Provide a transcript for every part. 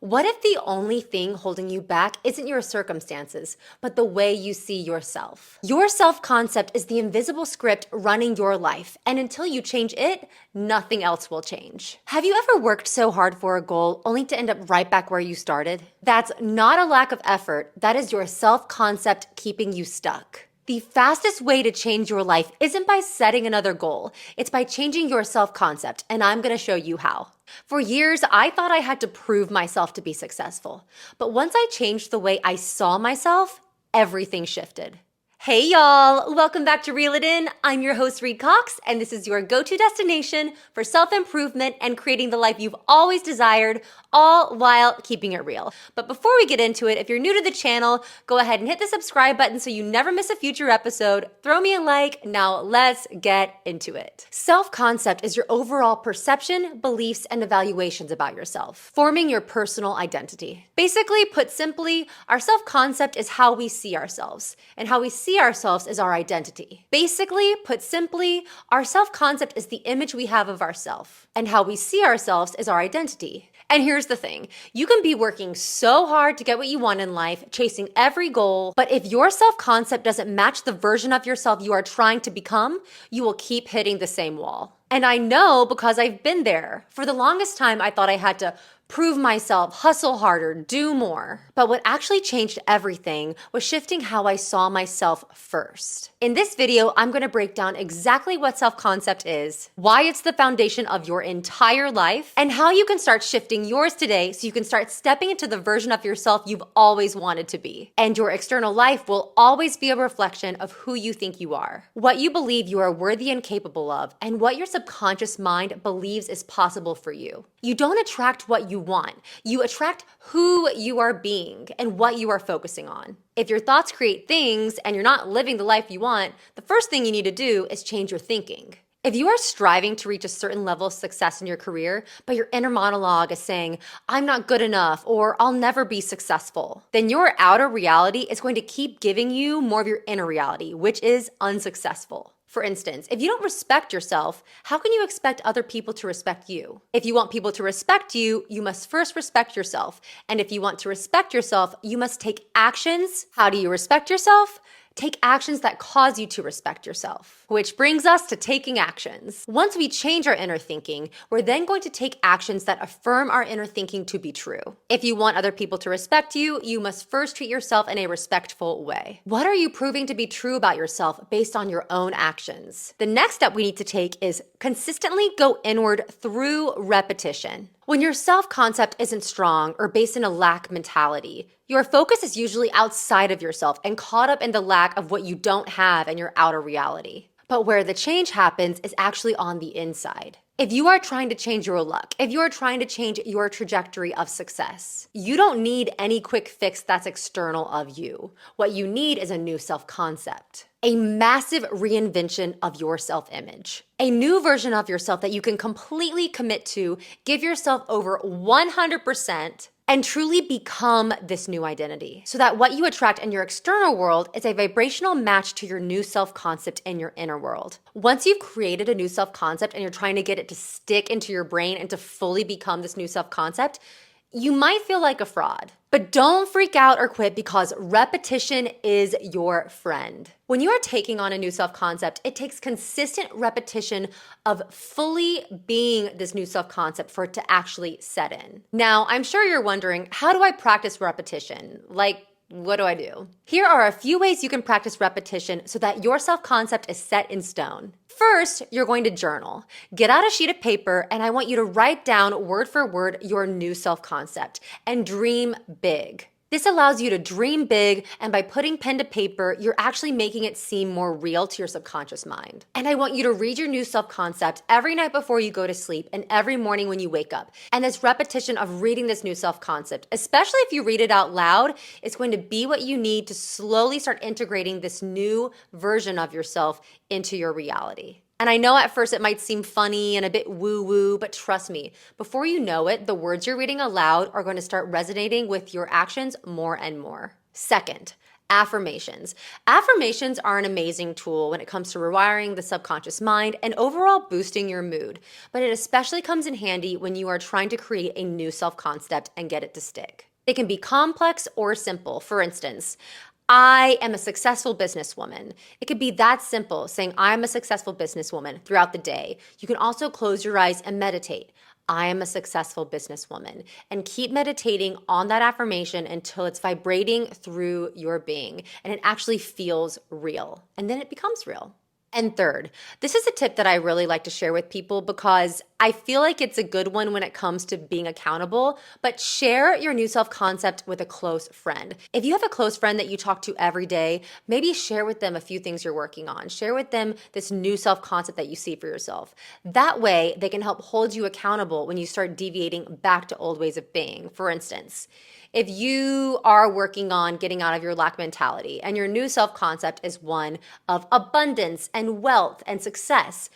What if the only thing holding you back isn't your circumstances, but the way you see yourself? Your self-concept is the invisible script running your life, and until you change it, nothing else will change. Have you ever worked so hard for a goal only to end up right back where you started? That's not a lack of effort, that is your self-concept keeping you stuck. The fastest way to change your life isn't by setting another goal. It's by changing your self-concept, and I'm gonna show you how. For years, I thought I had to prove myself to be successful. But once I changed the way I saw myself, everything shifted. Hey y'all, welcome back to Reel It In. I'm your host, Reed Cox, and this is your go-to destination for self-improvement and creating the life you've always desired, all while keeping it real. But before we get into it, if you're new to the channel, go ahead and hit the subscribe button so you never miss a future episode. Throw me a like. Now let's get into it. Self-concept is your overall perception, beliefs, and evaluations about yourself, forming your personal identity. Basically, put simply, our self-concept is how we see ourselves, and how we see ourselves is our identity. Basically, put simply, our self-concept is the image we have of ourselves, and how we see ourselves is our identity. And here's the thing, you can be working so hard to get what you want in life, chasing every goal, but if your self-concept doesn't match the version of yourself you are trying to become, you will keep hitting the same wall. And I know because I've been there. For the longest time, I thought I had to prove myself, hustle harder, do more. But what actually changed everything was shifting how I saw myself first. In this video, I'm gonna break down exactly what self-concept is, why it's the foundation of your entire life, and how you can start shifting yours today so you can start stepping into the version of yourself you've always wanted to be. And your external life will always be a reflection of who you think you are, what you believe you are worthy and capable of, and what your subconscious mind believes is possible for you. You don't attract what you want. You attract who you are being and what you are focusing on. If your thoughts create things and you're not living the life you want, the first thing you need to do is change your thinking. If you are striving to reach a certain level of success in your career, but your inner monologue is saying, I'm not good enough, or I'll never be successful, then your outer reality is going to keep giving you more of your inner reality, which is unsuccessful. For instance, if you don't respect yourself, how can you expect other people to respect you? If you want people to respect you, you must first respect yourself. And if you want to respect yourself, you must take actions. How do you respect yourself? Take actions that cause you to respect yourself. Which brings us to taking actions. Once we change our inner thinking, we're then going to take actions that affirm our inner thinking to be true. If you want other people to respect you, you must first treat yourself in a respectful way. What are you proving to be true about yourself based on your own actions? The next step we need to take is consistently go inward through repetition. When your self-concept isn't strong or based in a lack mentality, your focus is usually outside of yourself and caught up in the lack of what you don't have in your outer reality. But where the change happens is actually on the inside. If you are trying to change your luck, if you are trying to change your trajectory of success, you don't need any quick fix that's external of you. What you need is a new self-concept. A massive reinvention of your self-image. A new version of yourself that you can completely commit to, give yourself over 100%, and truly become this new identity. So that what you attract in your external world is a vibrational match to your new self-concept in your inner world. Once you've created a new self-concept and you're trying to get it to stick into your brain and to fully become this new self-concept, you might feel like a fraud. But don't freak out or quit because repetition is your friend. When you are taking on a new self-concept, it takes consistent repetition of fully being this new self-concept for it to actually set in. Now, I'm sure you're wondering, how do I practice repetition? What do I do? Here are a few ways you can practice repetition so that your self-concept is set in stone. First, you're going to journal. Get out a sheet of paper and I want you to write down word for word your new self-concept and dream big. This allows you to dream big, and by putting pen to paper, you're actually making it seem more real to your subconscious mind. And I want you to read your new self-concept every night before you go to sleep and every morning when you wake up. And this repetition of reading this new self-concept, especially if you read it out loud, is going to be what you need to slowly start integrating this new version of yourself into your reality. And I know at first it might seem funny and a bit woo-woo, but trust me, before you know it, the words you're reading aloud are going to start resonating with your actions more and more. Second, Affirmations. Affirmations are an amazing tool when it comes to rewiring the subconscious mind and overall boosting your mood, but it especially comes in handy when you are trying to create a new self-concept and get it to stick. They can be complex or simple. For instance, I am a successful businesswoman. It could be that simple, saying I'm a successful businesswoman throughout the day. You can also close your eyes and meditate. I am a successful businesswoman, and keep meditating on that affirmation until it's vibrating through your being and it actually feels real, and then it becomes real. And third, this is a tip that I really like to share with people because I feel like it's a good one when it comes to being accountable, but share your new self-concept with a close friend. If you have a close friend that you talk to every day, maybe share with them a few things you're working on. Share with them this new self-concept that you see for yourself. That way, they can help hold you accountable when you start deviating back to old ways of being. For instance, if you are working on getting out of your lack mentality and your new self-concept is one of abundance and wealth and success,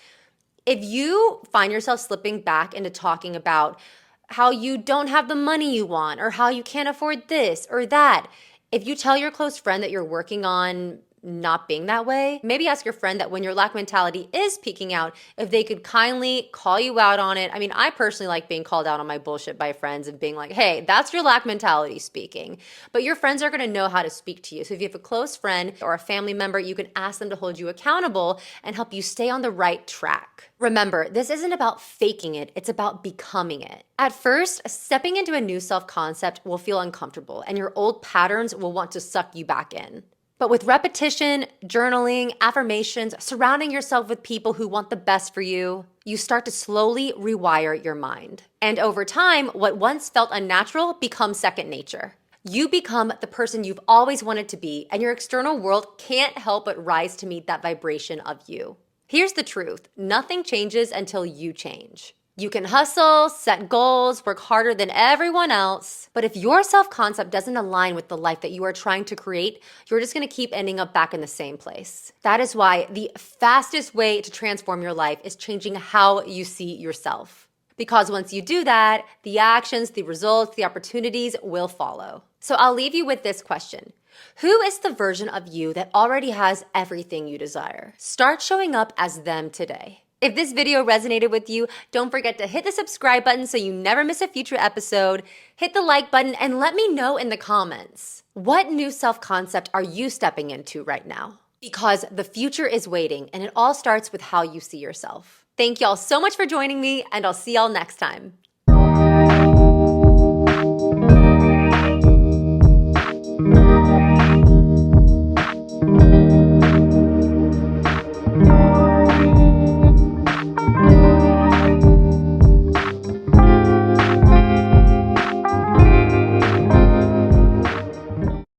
if you find yourself slipping back into talking about how you don't have the money you want or how you can't afford this or that, if you tell your close friend that you're working on not being that way, maybe ask your friend that when your lack mentality is peaking out, if they could kindly call you out on it. I mean, I personally like being called out on my bullshit by friends and being like, hey, that's your lack mentality speaking. But your friends are gonna know how to speak to you. So if you have a close friend or a family member, you can ask them to hold you accountable and help you stay on the right track. Remember, this isn't about faking it, it's about becoming it. At first, stepping into a new self-concept will feel uncomfortable and your old patterns will want to suck you back in. But with repetition, journaling, affirmations, surrounding yourself with people who want the best for you, you start to slowly rewire your mind. And over time, what once felt unnatural becomes second nature. You become the person you've always wanted to be, and your external world can't help but rise to meet that vibration of you. Here's the truth: nothing changes until you change. You can hustle, set goals, work harder than everyone else, but if your self-concept doesn't align with the life that you are trying to create, you're just gonna keep ending up back in the same place. That is why the fastest way to transform your life is changing how you see yourself. Because once you do that, the actions, the results, the opportunities will follow. So I'll leave you with this question. Who is the version of you that already has everything you desire? Start showing up as them today. If this video resonated with you, don't forget to hit the subscribe button so you never miss a future episode. Hit the like button and let me know in the comments. What new self-concept are you stepping into right now? Because the future is waiting and it all starts with how you see yourself. Thank y'all so much for joining me, and I'll see y'all next time.